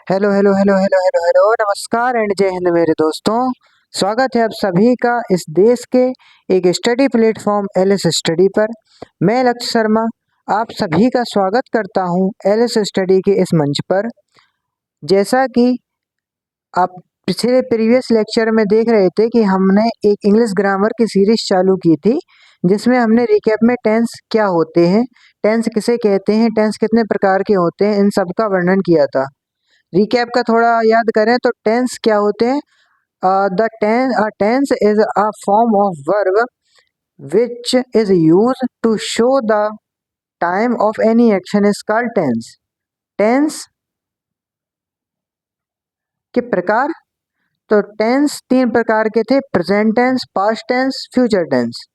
Hello hello hello hello hello hello नमस्कार and जय हिंद मेरे दोस्तों। स्वागत है आप सभी का इस देश के एक स्टडी प्लेटफॉर्म एलिस स्टडी पर। मैं लक्ष्य शर्मा आप सभी का स्वागत करता हूं एलिस स्टडी के इस मंच पर। जैसा कि आप पिछले प्रीवियस लेक्चर में देख रहे थे कि हमने एक इंग्लिश ग्रामर की सीरीज चालू की थी, जिसमें हमने रिकैप में टेंस क्या होते हैं, टेंस किसे कहते हैं, टेंस कितने प्रकार के होते हैं, इन सब का वर्णन किया था। रिकैप का थोड़ा याद करें तो टेंस क्या होते हैं। Tense is a form of verb which is use to show the time of any action is called tense. Tense के प्रकार, तो टेंस तीन प्रकार के थे: present tense, past tense, future tense.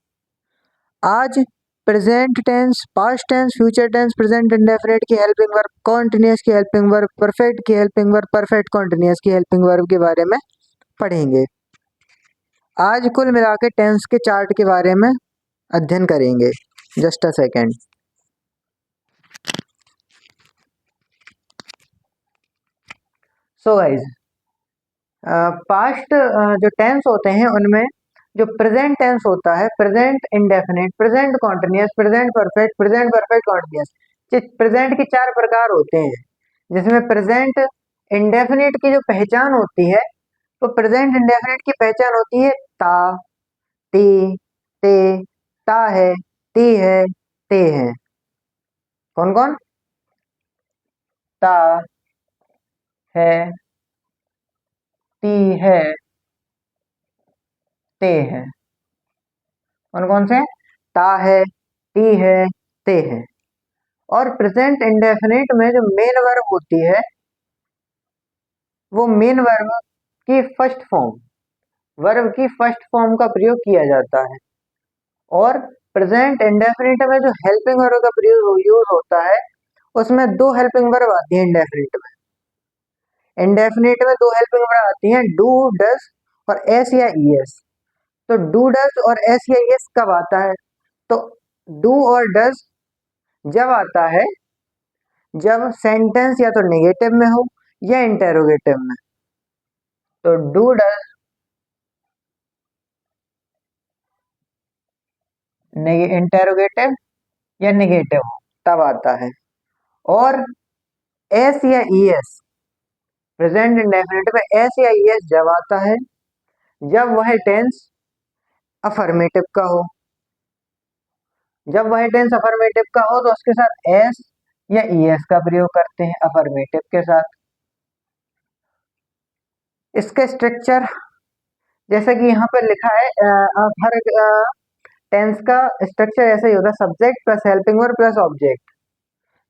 आज present tense, past tense, future tense, present indefinite की helping verb, continuous की हेल्पिंग वर्ब, परफेक्ट की हेल्पिंग वर्ब, परफेक्ट कॉन्टिन्यूअस की हेल्पिंग वर्ब के बारे में पढ़ेंगे। आज कुल मिला के टेंस के चार्ट के बारे में अध्ययन करेंगे। Just a second. So guys, past जो टेंस होते हैं उनमें जो प्रेजेंट टेंस होता है, present indefinite, present continuous, present perfect continuous, present के चार प्रकार होते हैं। जिसमें प्रेजेंट इंडेफिनिट की जो पहचान होती है, तो प्रेजेंट इंडेफिनिट की पहचान होती है ता, ती, ते, ता है, ती है, ते है। कौन कौन? ता है, ती है, ते है। कौन कौन से? ता है, ती है, ते है। और प्रेजेंट इंडेफिनिट में जो मेन वर्ब होती है, वो मेन वर्ब की फर्स्ट फॉर्म, वर्ब की फर्स्ट फॉर्म का प्रयोग किया जाता है। और प्रेजेंट इंडेफिनिट में जो हेल्पिंग वर्ब का प्रयोग यूज होता है, उसमें दो हेल्पिंग वर्ब आती है इंडेफिनिट में। इंडेफिनिट में दो हेल्पिंग वर्ब आती हैं, डू, डज और एस या ईएस। तो डू, डज और एस या ईएस कब आता है? तो डू और डज जब आता है जब सेंटेंस या तो नेगेटिव में हो या इंटेरोगेटिव में। तो डू, डज इंटेरोगेटिव या नेगेटिव हो तब आता है। और एस या ईएस, प्रेजेंट इंडेफिनिट में एस या ईएस जब आता है जब वह टेंस अफर्मेटिव का हो। जब वह टेंस अफर्मेटिव का हो तो उसके साथ एस या ईएस का प्रयोग करते हैं अफर्मेटिव के साथ। इसके स्ट्रक्चर जैसे कि यहाँ पर लिखा है, हर टेंस का स्ट्रक्चर ऐसा ही होगा: subject plus helping verb plus object.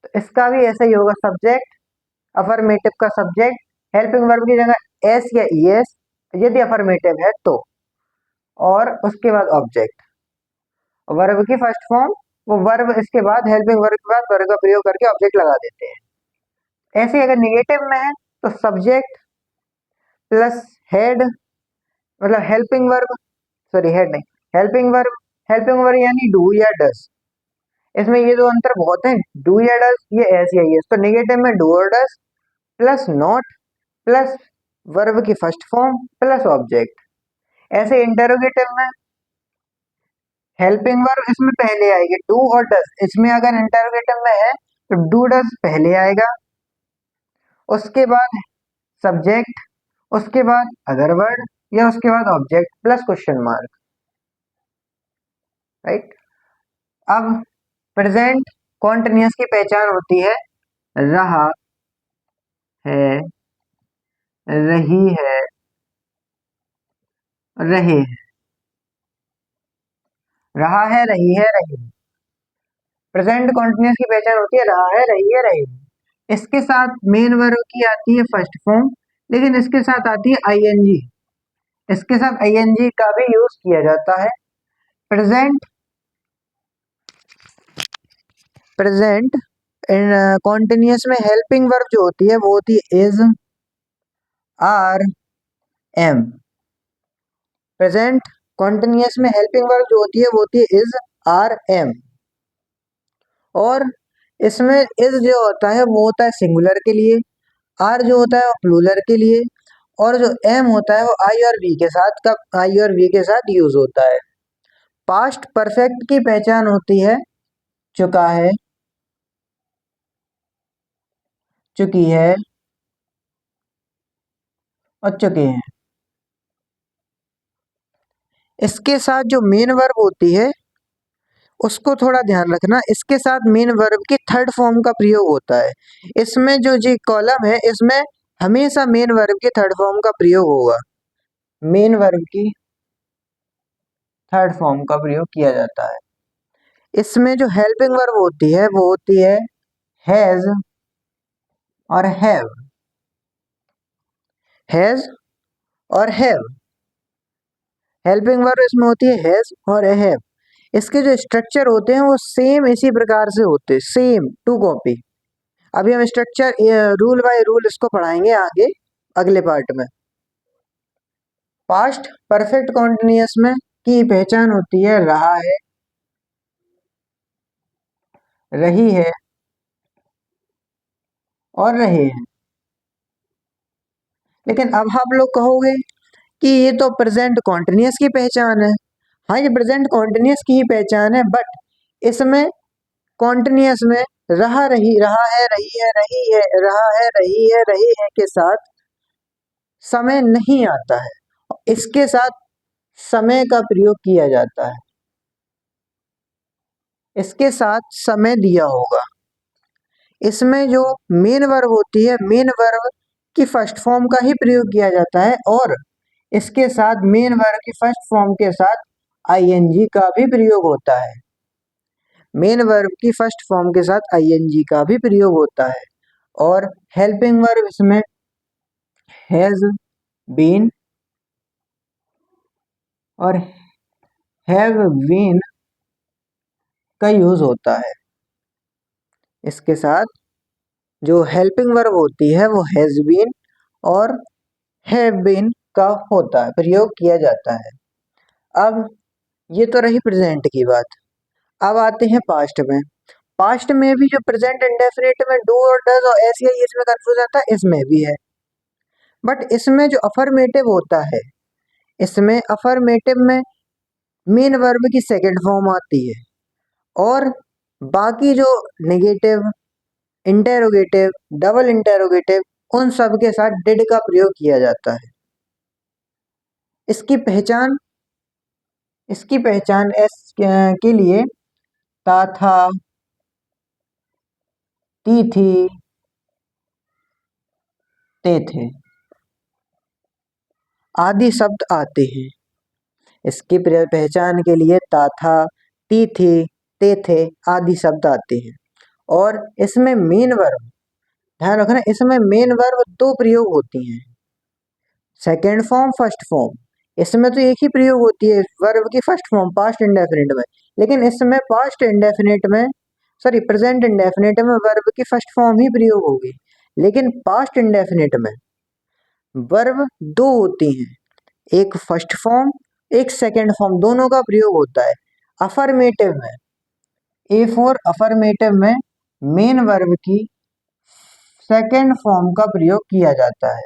तो इसका भी ऐसा ही होगा: सब्जेक्ट, अफर्मेटिव का सब्जेक्ट, हेल्पिंग वर्ब की जगह एस या ईएस यदि अफर्मेटिव है तो, और उसके बाद ऑब्जेक्ट। वर्ब की फर्स्ट फॉर्म, वो वर्ब इसके बाद हेल्पिंग वर्ब के बाद वर्ब का प्रयोग करके ऑब्जेक्ट लगा देते हैं। ऐसे अगर निगेटिव में है तो सब्जेक्ट प्लस हेड, मतलब हेल्पिंग वर्ब, सॉरी हेड नहीं, हेल्पिंग वर्ब, हेल्पिंग वर्ब यानी डू या डस। इसमें ये दो अंतर बहुत हैं, डू या डस, ये एस या ईएस। तो नेगेटिव में डू और डस प्लस नॉट प्लस वर्ब की फर्स्ट फॉर्म प्लस ऑब्जेक्ट। ऐसे इंटेरोगेटिव में हेल्पिंग वर्ब इसमें पहले आएगी, डू और डस। इसमें अगर इंटेरोगेटिव में है तो डू डस पहले आएगा, उसके बाद सब्जेक्ट, उसके बाद अदर वर्ड, या उसके बाद object plus question mark. Right. अब प्रेजेंट कॉन्टिन्यूअस की पहचान होती है रहा है, रही है, रहे हैं। रहा है, रही है, रहे हैं। प्रेजेंट कॉन्टिन्यूअस की पहचान होती है रहा है, रही है, रहे हैं। इसके साथ मेन वर्ब की आती है फर्स्ट फॉर्म, लेकिन इसके साथ आती है आईएनजी। इसके साथ आईएनजी का भी यूज किया जाता है। प्रेजेंट प्रेजेंट कॉन्टिन्यूअस में हेल्पिंग वर्ब जो होती है वो होती है is, are, am. Present continuous में हेल्पिंग वर्ब जो होती है वो होती है इज, आर, एम। और इसमें इज जो होता है वो होता है सिंगुलर के लिए, आर जो होता है वो प्लूरल के लिए, और जो एम होता है वो आई और वी के साथ यूज होता है। पास्ट परफेक्ट की पहचान होती है चुका है, चुकी है और चुके हैं। इसके साथ जो मेन वर्ब होती है उसको थोड़ा ध्यान रखना, इसके साथ मेन वर्ब की थर्ड फॉर्म का प्रयोग होता है। इसमें जो जी कॉलम है इसमें हमेशा मेन वर्ब की थर्ड फॉर्म का प्रयोग होगा, मेन वर्ब की थर्ड फॉर्म का प्रयोग किया जाता है। इसमें जो हेल्पिंग वर्ब होती है वो होती है हैज और हैव, हैज और हैव। हेल्पिंग वर्ब इसमें होती है हैज और हैव। इसके जो स्ट्रक्चर होते हैं वो सेम इसी प्रकार से होते हैं, सेम टू कॉपी। अभी हम स्ट्रक्चर रूल बाय रूल इसको पढ़ाएंगे आगे अगले पार्ट में। पास्ट परफेक्ट कॉन्टिन्यूअस में की पहचान होती है रहा है, रही है और रहे हैं। लेकिन अब आप लोग कहोगे कि ये तो प्रेजेंट कॉन्टिन्यूअस की पहचान है। हाँ, ये प्रेजेंट कॉन्टिन्यूअस की ही पहचान है, बट इसमें कॉन्टिन्यूअस में रहा रही, रहा है रही है रही है, रहा है रही है के साथ समय नहीं आता है, इसके साथ समय का प्रयोग किया जाता है, इसके साथ समय दिया होगा। इसमें जो मेन वर्ब होती है, मेन वर्ब की फर्स्ट फॉर्म का ही प्रयोग किया जाता है, और इसके साथ मेन वर्ब की फर्स्ट फॉर्म के साथ आईएनजी का भी प्रयोग होता है। मेन वर्ब की फर्स्ट फॉर्म के साथ आईएनजी का भी प्रयोग होता है। और हेल्पिंग वर्ब इसमें हैज बीन और हैव बीन का यूज होता है। इसके साथ जो हेल्पिंग वर्ब होती है वो हैज बीन और हैव बीन का होता है, प्रयोग किया जाता है। अब ये तो रही प्रेजेंट की बात। अब आते हैं पास्ट में। पास्ट में भी जो प्रेजेंट इंडेफिनिट में डू और डज और ऐसे ही इसमें कंफ्यूजन आता है, इसमें भी है। बट इसमें जो अफर्मेटिव होता है, इसमें अफर्मेटिव में मेन वर्ब की सेकंड फॉर्म आती है, और बाकी जो नेगेटिव, इंटेरोगेटिव, डबल इंटेरोगेटिव, उन सब के साथ डिड का प्रयोग किया जाता है। इसकी पहचान, इसकी पहचान एस के लिए ता था, ती थी, ते थे आदि शब्द आते हैं। इसकी पहचान के लिए ता था, ती थी, ते थे आदि शब्द आते हैं। और इसमें मेन वर्ब, ध्यान रखना, इसमें मेन वर्ब दो प्रयोग होती हैं, सेकेंड फॉर्म, फर्स्ट फॉर्म। इसमें तो एक ही प्रयोग होती है वर्ब की फर्स्ट फॉर्म पास्ट इंडेफिनिट में, लेकिन इसमें पास्ट इंडेफिनिट में, सॉरी प्रेजेंट इंडेफिनिट में वर्ब की फर्स्ट फॉर्म ही प्रयोग होगी, लेकिन पास्ट इंडेफिनिट में वर्ब दो होती हैं, एक फर्स्ट फॉर्म, एक सेकेंड फॉर्म, दोनों का प्रयोग होता है। अफर्मेटिव में, ए फॉर अफर्मेटिव में मेन वर्ब की सेकेंड फॉर्म का प्रयोग किया जाता है।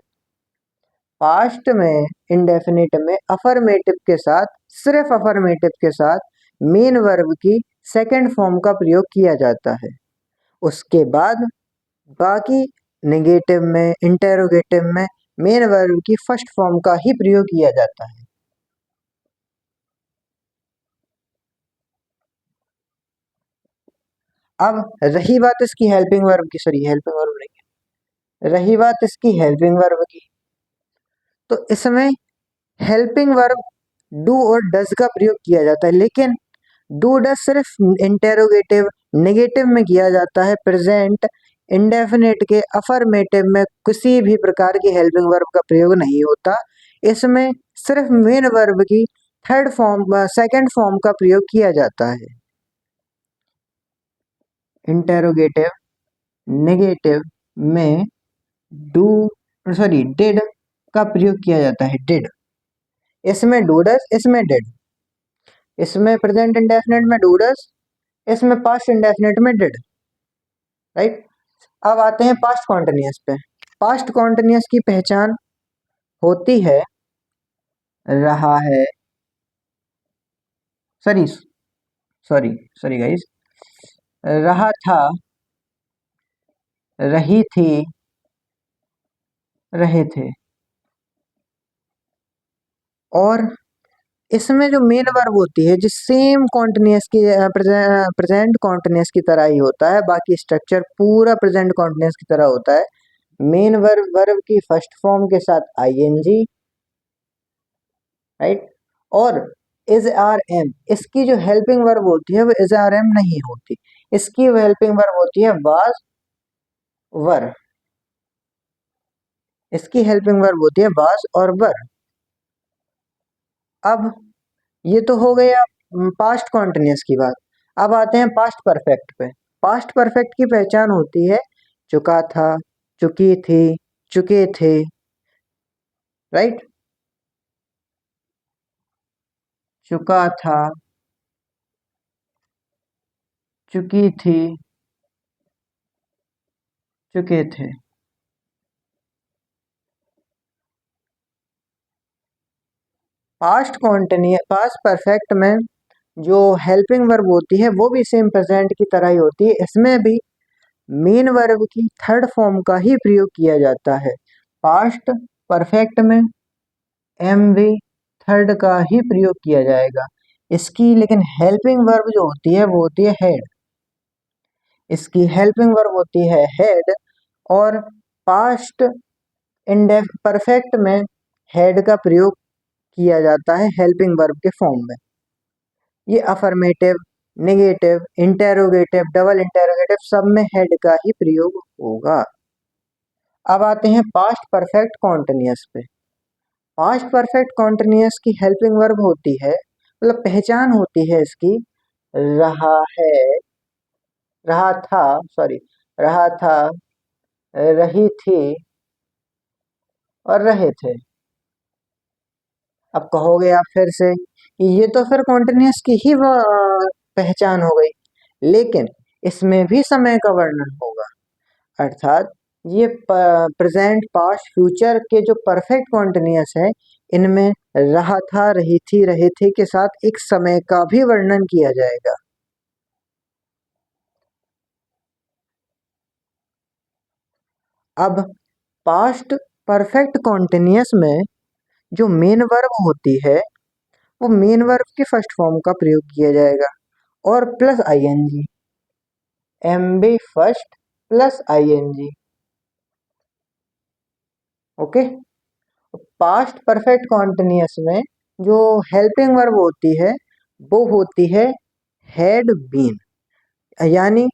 पास्ट में इंडेफिनिट में अफर्मेटिव के साथ, सिर्फ अफर्मेटिव के साथ मेन वर्ब की सेकेंड फॉर्म का प्रयोग किया जाता है। उसके बाद बाकी नेगेटिव में, इंटेरोगेटिव में मेन वर्ब की फर्स्ट फॉर्म का ही प्रयोग किया जाता है। अब रही बात इसकी हेल्पिंग वर्ब की, सॉरी हेल्पिंग वर्ब नहीं, रही बात इसकी हेल्पिंग वर्ब की, तो इसमें हेल्पिंग वर्ब डू और डज का प्रयोग किया जाता है, लेकिन डू डज सिर्फ इंटेरोगेटिव, नेगेटिव में किया जाता है। प्रेजेंट इंडेफिनिट के अफर्मेटिव में किसी भी प्रकार की हेल्पिंग वर्ब का प्रयोग नहीं होता। इसमें सिर्फ मेन वर्ब की थर्ड फॉर्म, सेकंड फॉर्म का प्रयोग किया जाता है। इंटेरोगेटिव, नेगेटिव में डू, सॉरी डिड का प्रयोग किया जाता है, डिड। इसमें डू डज, इसमें डिड। इसमें प्रेजेंट इंडेफिनिट में डू डज, इसमें पास्ट इंडेफिनिट में डिड, राइट। अब आते हैं पास्ट कॉन्टिन्यूअस पे। पास्ट कॉन्टिन्यूअस की पहचान होती है रहा है, सॉरी सॉरी सॉरी गाइस, रहा था, रही थी, रहे थे। और इसमें जो मेन वर्ब होती है जिस सेम कॉन्टिन्यूअस की प्रेजेंट कॉन्टिन्यूअस की तरह ही होता है, बाकी स्ट्रक्चर पूरा प्रेजेंट कॉन्टिन्यूअस की तरह होता है। मेन वर्ब की फर्स्ट फॉर्म के साथ आईएनजी, राइट। और इज आर एम, इसकी जो हेल्पिंग वर्ब होती है वो इज आर एम नहीं होती, इसकी हेल्पिंग वर्ब होती है वाज वर, इसकी हेल्पिंग वर्ब होती है वाज और वर। अब ये तो हो गया पास्ट कॉन्टिन्यूअस की बात। अब आते हैं पास्ट परफेक्ट पे। पास्ट परफेक्ट की पहचान होती है चुका था, चुकी थी, चुके थे, राइट। चुका था, चुकी थी, चुके थे। पास्ट परफेक्ट में जो हेल्पिंग वर्ब होती है वो भी सेम प्रेजेंट की तरह ही होती है, इसमें भी मेन वर्ब की थर्ड फॉर्म का ही प्रयोग किया जाता है। पास्ट परफेक्ट में एम भी थर्ड का ही प्रयोग किया जाएगा। इसकी लेकिन हेल्पिंग वर्ब जो होती है वो होती है हेड, इसकी हेल्पिंग वर्ब होती है हेड। और पास्ट इंडेफ परफेक्ट में हेड का प्रयोग किया जाता है हेल्पिंग वर्ब के फॉर्म में। ये affirmative, negative, interrogative, double interrogative सब में हेड का ही प्रयोग होगा। अब आते हैं पास्ट परफेक्ट कॉन्टिन्यूअस पे। पास्ट परफेक्ट कॉन्टिन्यूअस की हेल्पिंग वर्ब होती है, मतलब पहचान होती है इसकी रहा है, रहा था, सॉरी, रहा था, रही थी और रहे थे। अब कहोगे आप फिर से कि ये तो फिर कॉन्टिन्यूअस की ही पहचान हो गई, लेकिन इसमें भी समय का वर्णन होगा। अर्थात ये प्रेजेंट, पास्ट, फ्यूचर के जो परफेक्ट कॉन्टिन्यूअस है इनमें रहा था, रही थी, रहे थे के साथ एक समय का भी वर्णन किया जाएगा। अब पास्ट परफेक्ट कॉन्टिन्यूअस में जो मेन वर्ब होती है वो मेन वर्ब के फर्स्ट फॉर्म का प्रयोग किया जाएगा और plus ING, M B first plus ING, okay. Past perfect continuous में जो हेल्पिंग वर्ब होती है वो होती है हैड बीन। यानी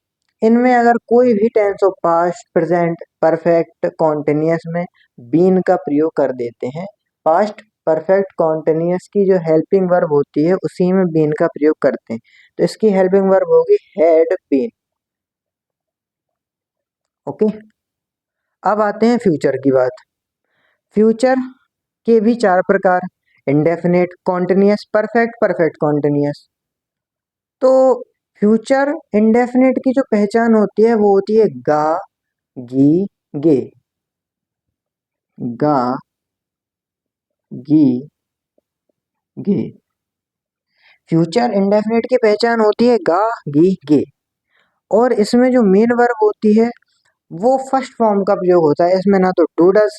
इनमें अगर कोई भी tense of past, present, perfect continuous में बीन का प्रयोग कर देते हैं, पास्ट परफेक्ट कॉन्टिन्यूअस की जो हेल्पिंग वर्ब होती है उसी में बीन का प्रयोग करते हैं, तो इसकी हेल्पिंग वर्ब होगी हैड बीन, ओके। अब आते हैं फ्यूचर की बात। फ्यूचर के भी चार प्रकार, indefinite, continuous, perfect, perfect continuous. तो फ्यूचर इंडेफिनिट की जो पहचान होती है वो होती है गा, गी, गे, गा, गी, गे। फ्यूचर इंडेफिनिट की पहचान होती है गा, गी, गे। और इसमें जो मेन वर्ब होती है वो फर्स्ट फॉर्म का प्रयोग होता है, इसमें ना तो डू डस,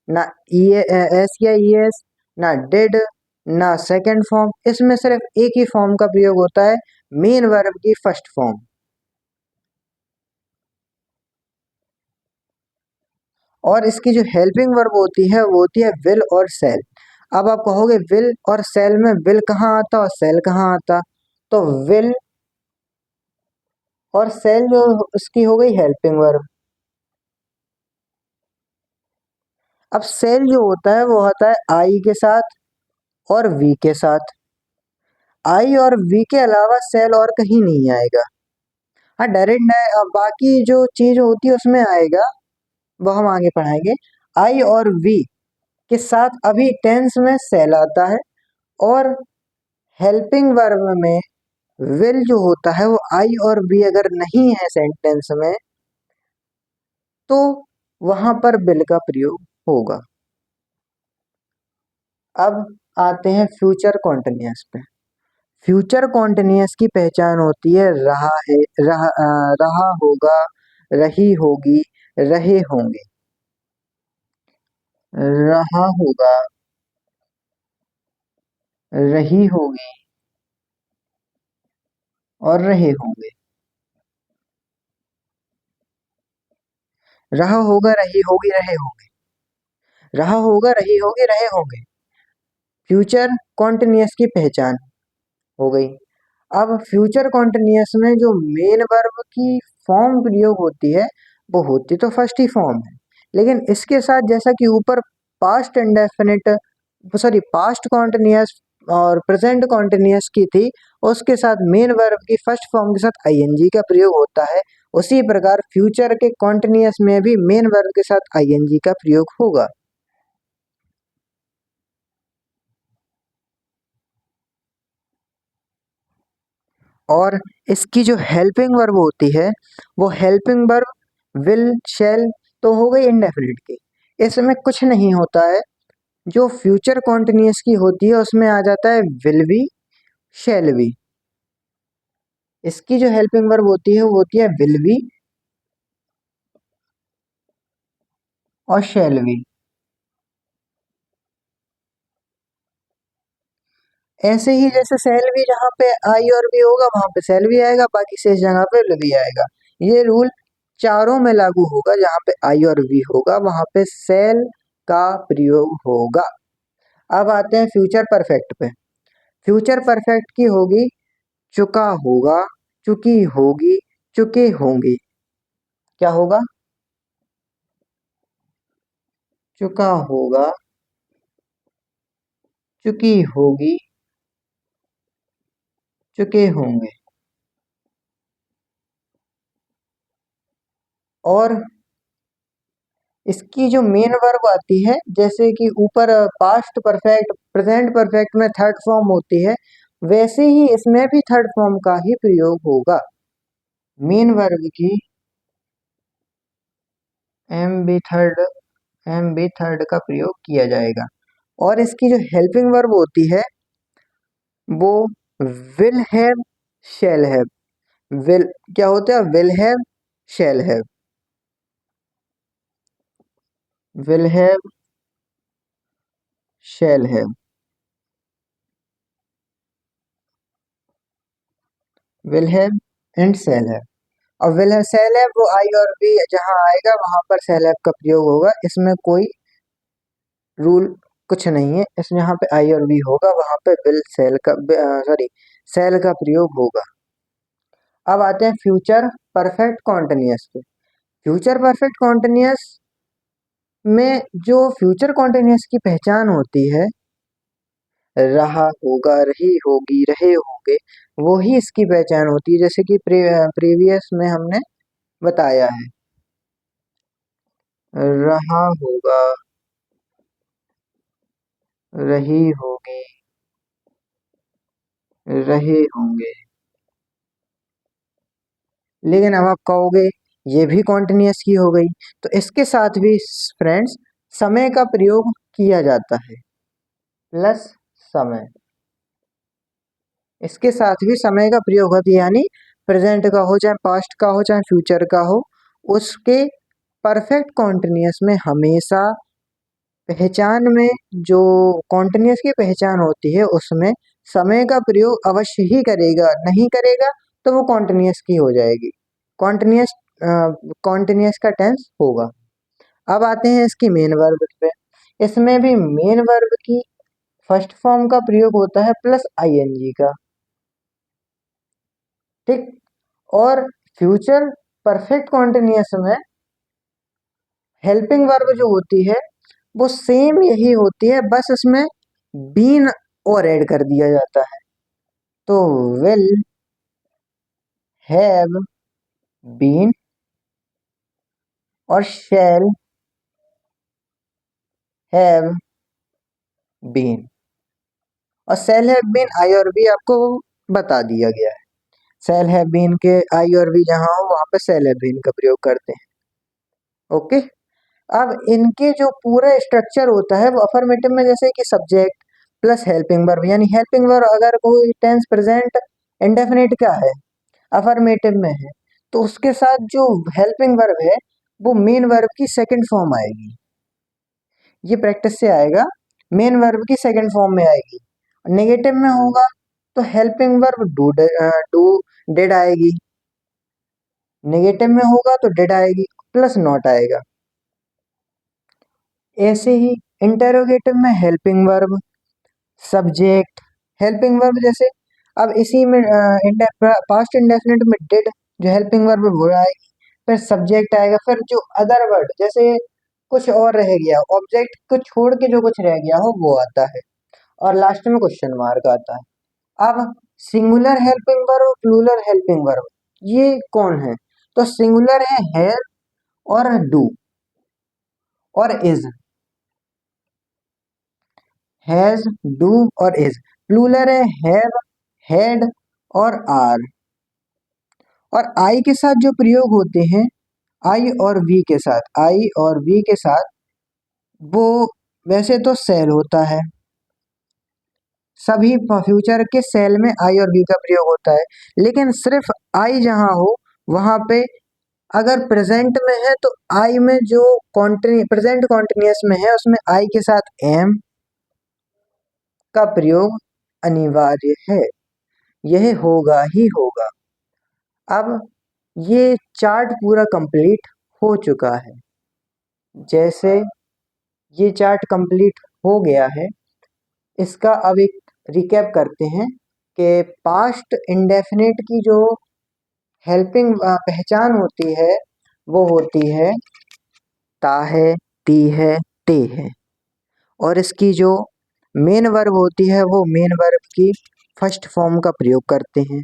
ना एस या ईएस, ना डिड, ना सेकंड फॉर्म, इसमें सिर्फ एक ही फॉर्म का प्रयोग होता है, मेन वर्ब की फर्स्ट फॉर्म। और इसकी जो हेल्पिंग वर्ब होती है वो होती है विल और सेल। अब आप कहोगे विल और सेल में विल कहाँ आता और सेल कहाँ आता, तो विल और सेल जो उसकी हो गई हेल्पिंग वर्ब। अब सेल जो होता है वो होता है आई के साथ और वी के साथ, आई और वी के अलावा सेल और कहीं नहीं आएगा। हाँ डायरेक्ट, बाकी जो चीज होती है उसमें आएगा, वो हम आगे पढ़ाएंगे। आई और वी के साथ अभी टेंस में सेल आता है, और हेल्पिंग वर्ब में विल जो होता है वो आई और बी अगर नहीं है सेंटेंस में तो वहां पर विल का प्रयोग होगा। अब आते हैं फ्यूचर कॉन्टिन्यूअस पे। फ्यूचर कॉन्टिन्यूअस की पहचान होती है रहा है, रहा होगा, रही होगी, रहे होंगे। रहा होगा, रही होगी और रहे होंगे। रहा होगा, रही होगी, रहे होंगे। रहा होगा, रही होगी, रहे होंगे। फ्यूचर कॉन्टिन्यूअस की पहचान हो गई। अब फ्यूचर कॉन्टिन्यूअस में जो मेन वर्ब की फॉर्म प्रयोग होती है वो होती तो फर्स्ट ही फॉर्म है, लेकिन इसके साथ जैसा कि ऊपर past indefinite sorry past continuous और प्रेजेंट कॉन्टिन्यूअस की थी, उसके साथ मेन वर्ब की फर्स्ट फॉर्म के साथ आईएनजी का प्रयोग होता है। उसी प्रकार फ्यूचर के कॉन्टिन्यूअस में भी मेन वर्ब के साथ आईएनजी का प्रयोग होगा। और इसकी जो हेल्पिंग वर्ब होती है वो हेल्पिंग वर्ब विल शैल तो हो गई इंडेफिनिट की। इसमें कुछ नहीं होता है, जो फ्यूचर कॉन्टिन्यूअस की होती है उसमें आ जाता है विल बी, शैल बी। इसकी जो हेल्पिंग वर्ब होती है वो होती है विल बी और शैल बी। ऐसे ही जैसे सेल भी जहाँ पे आई और बी होगा वहां पे सेल भी आएगा, बाकी शेष जगह पे विल भी आएगा। ये रूल चारों में लागू होगा, जहाँ पे आई और बी होगा वहां पे सेल का प्रयोग होगा। अब आते हैं फ्यूचर परफेक्ट पे। फ्यूचर परफेक्ट की होगी चुका होगा, चुकी होगी, चुके होंगे। क्या होगा? चुका होगा, चुकी होगी, चुके होंगे। और इसकी जो मेन वर्ब आती है, जैसे कि ऊपर पास्ट परफेक्ट प्रेजेंट परफेक्ट में थर्ड फॉर्म होती है, वैसे ही इसमें भी थर्ड फॉर्म का ही प्रयोग होगा। मेन वर्ब की एम बी थर्ड का प्रयोग किया जाएगा। और इसकी जो हेल्पिंग वर्ब होती है वो will have, shall have. Will क्या होता है? Will have, shall have. Will have, shall have. Will have and shall have. और विल हैव शैल हैव वो आई और बी जहां आएगा वहां पर शैल हैव का प्रयोग होगा। इसमें कोई रूल कुछ नहीं है, इसमें यहाँ पे आई और बी होगा वहां पे विल सेल का सॉरी सेल का प्रयोग होगा। अब आते हैं फ्यूचर परफेक्ट कॉन्टिन्यूअस पे। फ्यूचर परफेक्ट कॉन्टिन्यूअस में जो फ्यूचर कॉन्टिन्यूअस की पहचान होती है रहा होगा, रही होगी, रहे होंगे, वो ही इसकी पहचान होती है, जैसे कि प्रीवियस में हमने बताया है। रहा होगा, रही होगी, रहे होंगे। लेकिन अब आप कहोगे ये भी कॉन्टिन्यूअस की हो गई, तो इसके साथ भी फ्रेंड्स समय का प्रयोग किया जाता है, प्लस समय। इसके साथ भी समय का प्रयोग होता है, यानी प्रेजेंट का हो, चाहे पास्ट का हो, चाहे फ्यूचर का हो, उसके परफेक्ट कॉन्टिन्यूअस में हमेशा पहचान में जो कॉन्टिन्यूअस की पहचान होती है उसमें समय का प्रयोग अवश्य ही करेगा, नहीं करेगा तो वो कॉन्टिन्यूअस की हो जाएगी, कॉन्टिन्यूअस कॉन्टिन्यूअस का टेंस होगा। अब आते हैं इसकी मेन वर्ब पे। इसमें भी मेन वर्ब की फर्स्ट फॉर्म का प्रयोग होता है प्लस आईएनजी का, ठीक। और फ्यूचर परफेक्ट कॉन्टिन्यूअस में हेल्पिंग वर्ब जो होती है वो सेम यही होती है, बस इसमें बीन और ऐड कर दिया जाता है। तो विल हैव बीन और शैल हैव बीन। और शैल हैव बीन आई और बी आपको बता दिया गया है। शैल हैव बीन के आई और बी जहां हो वहां पे शैल हैव बीन का प्रयोग करते हैं। ओके। अब इनके जो पूरा स्ट्रक्चर होता है वो अफर्मेटिव में जैसे कि सब्जेक्ट प्लस हेल्पिंग वर्ब, यानी हेल्पिंग वर्ब अगर कोई टेंस प्रेजेंट इंडेफिनिट का है अफर्मेटिव में है तो उसके साथ जो हेल्पिंग वर्ब है वो मेन वर्ब की सेकंड फॉर्म आएगी। ये प्रैक्टिस से आएगा, मेन वर्ब की सेकंड फॉर्म में आएगी। नेगेटिव में होगा तो हेल्पिंग वर्ब डू डिड आएगी, नेगेटिव में होगा तो डिड आएगी प्लस नॉट आएगा। ऐसे ही इंटेरोगेटिव में helping verb subject helping verb जैसे अब इसी में पास्ट इंडेफिनिट में डिड जो हेल्पिंग वर्ब वो आएगी, फिर सब्जेक्ट आएगा, फिर जो अदर वर्ड जैसे कुछ और रह गया ऑब्जेक्ट को छोड़ के जो कुछ रह गया हो वो आता है, और लास्ट में क्वेश्चन मार्क आता है। अब सिंगुलर हेल्पिंग वर्ब और प्लूरल हेल्पिंग वर्ब ये कौन है? तो सिंगुलर है हैव और डू और इज, हैज डू और इज। प्लूरल है हैव हैड और आर। और आई के साथ जो प्रयोग होते हैं आई और वी के साथ, आई और वी के साथ वो वैसे तो सेल होता है, सभी फ्यूचर के सेल में आई और वी का प्रयोग होता है, लेकिन सिर्फ आई जहां हो वहां पे अगर प्रेजेंट में है तो आई में जो प्रेजेंट कॉन्टिन्यूअस में है उसमें आई के साथ एम का प्रयोग अनिवार्य है, यह होगा ही होगा। अब ये चार्ट पूरा कंप्लीट हो चुका है। जैसे ये चार्ट कंप्लीट हो गया है, इसका अब एक रिकैप करते हैं कि पास्ट इंडेफिनिट की जो हेल्पिंग पहचान होती है वो होती है ता है, ती है, ते है, और इसकी जो मेन वर्ब होती है वो मेन वर्ब की फर्स्ट फॉर्म का प्रयोग करते हैं।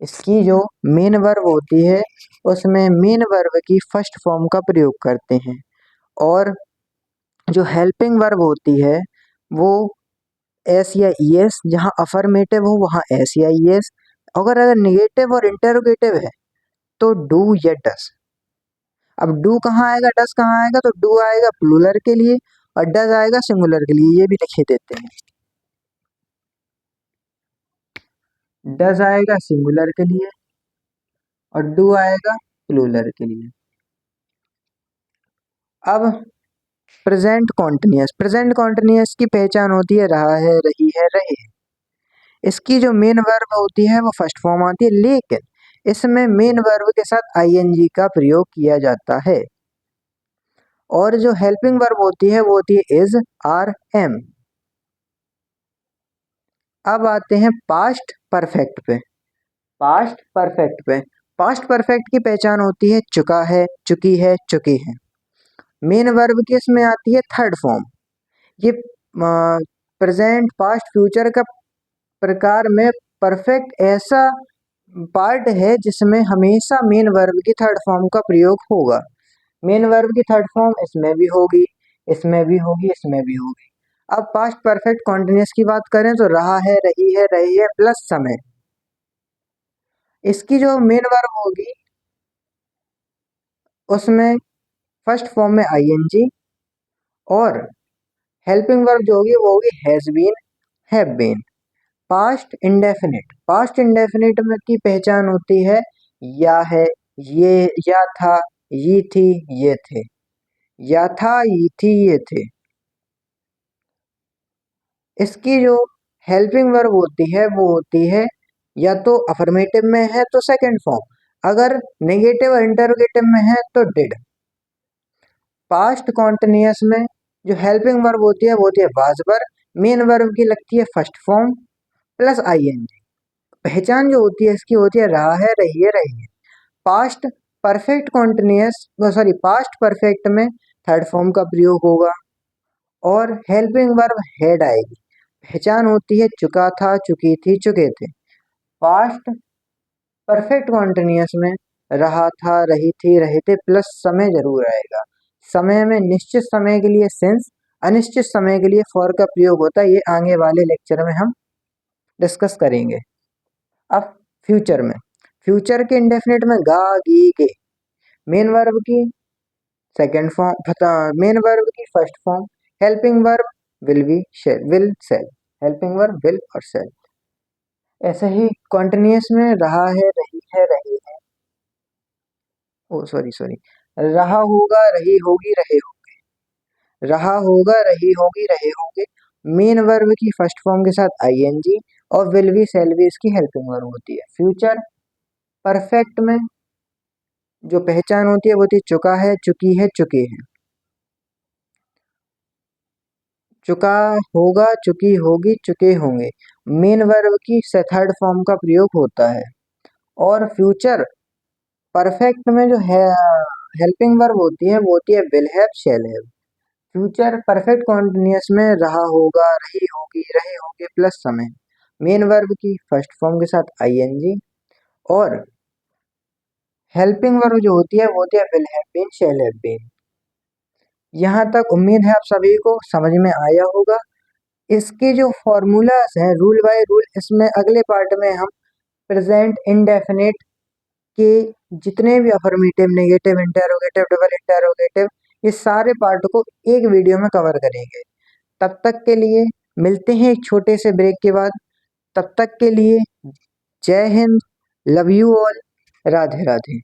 इसकी जो मेन वर्ब होती है उसमें मेन वर्ब की फर्स्ट फॉर्म का प्रयोग करते हैं, और जो हेल्पिंग वर्ब होती है वो एस या ई एस, जहाँ अफर्मेटिव हो वहाँ एस या ई एस, अगर निगेटिव और इंटरोगेटिव है तो डू या डस। अब डू कहाँ आएगा डस कहाँ आएगा? तो डू आएगा प्लूरल के लिए और डस आएगा सिंगुलर के लिए, ये भी लिखे देते हैं। डस आएगा सिंगुलर के लिए और डू आएगा प्लूरल के लिए। अब प्रेजेंट कॉन्टिन्यूअस की पहचान होती है रहा है, रही है, रहे। इसकी जो मेन वर्ब होती है वो फर्स्ट फॉर्म आती है, लेकिन इसमें मेन वर्ब के साथ आईएनजी का प्रयोग किया जाता है। और जो हेल्पिंग वर्ब होती है वो होती है इज, आर, एम। अब आते हैं पास्ट परफेक्ट पे। पास्ट परफेक्ट की पहचान होती है चुका है, चुकी है, चुके हैं। मेन वर्ब की इसमें आती है थर्ड फॉर्म। ये प्रेजेंट पास्ट फ्यूचर का प्रकार में परफेक्ट ऐसा पार्ट है जिसमें हमेशा मेन वर्ब की थर्ड फॉर्म का प्रयोग होगा। मेन वर्ब की थर्ड फॉर्म इसमें भी होगी, इसमें भी होगी, इसमें भी होगी। अब पास्ट परफेक्ट कॉन्टिन्यूअस की बात करें तो रहा है, रही है, रही है प्लस समय। इसकी जो मेन वर्ब होगी उसमें फर्स्ट फॉर्म में आईएनजी, और हेल्पिंग वर्ब जो होगी वो होगी has been, have been. Past indefinite में की पहचान होती है या है, ये, या था, ये थी, ये थे, या था, ये थी, ये थे। इसकी जो हेल्पिंग वर्ब होती है वो होती है या तो अफर्मेटिव में है तो सेकंड फॉर्म, अगर नेगेटिव और इंटरोगेटिव में है तो डिड। पास्ट कॉन्टिन्यूअस में जो हेल्पिंग वर्ब होती है वो होती है वाज वर्ब, मेन वर्ब की लगती है फर्स्ट फॉर्म प्लस आईएनजी। पहचान जो होती है इसकी होती है रहा है, रही है, रही है। Past perfect continuous past perfect में थर्ड फॉर्म का प्रयोग होगा और हेल्पिंग वर्ब हेड आएगी। पहचान होती है चुका था, चुकी थी, चुके थे। पास्ट परफेक्ट कॉन्टिन्यूअस में रहा था, रही थी, रहे थे प्लस समय जरूर आएगा। समय में निश्चित समय के लिए सिंस, अनिश्चित समय के लिए फॉर का प्रयोग होता है। ये आगे वाले लेक्चर में हम डिस्कस करेंगे। अब फ्यूचर में, फ्यूचर के इंडेफिनिट में गा, गी, के, मेन वर्ब की सेकेंड फॉर्म मेन वर्ब की first form, helping verb will be will shall, helping verb will और सेल। ऐसे ही कॉन्टिन्यूस में रहा है, रही है, रहे हैं, ओ सॉरी रहा होगा, रही होगी, रहे होंगे, रहा होगा, रही होगी, रहे होंगे। मेन वर्ब की फर्स्ट फॉर्म के साथ आईएनजी और विल बी सेल बी इसकी हेल्पिंग वर्ब होती है। फ्यूचर परफेक्ट में जो पहचान होती है वो होती है चुका है, चुकी है, चुके हैं। चुका होगा, चुकी होगी, चुके होंगे, मेन वर्ब की थर्ड फॉर्म का प्रयोग होता है। और फ्यूचर परफेक्ट में जो है हेल्पिंग वर्ब होती है वो होती है will have, shall have. Future perfect continuous में रहा होगा, रही होगी, रहे होंगे प्लस समय, मेन वर्ब की फर्स्ट फॉर्म के साथ आईएनजी और हेल्पिंग वर्ब जो होती है वो होती है will have been, shall have been. यहाँ तक उम्मीद है आप सभी को समझ में आया होगा। इसके जो फॉर्मूलाज हैं रूल बाय रूल, इसमें अगले पार्ट में हम प्रेजेंट इंडेफिनिट के जितने भी affirmative, negative, interrogative, double interrogative, ये सारे पार्ट को एक वीडियो में कवर करेंगे। तब तक के लिए मिलते हैं एक छोटे से ब्रेक के बाद। तब तक के लिए जय Hind, love you all, Radhe Radhe.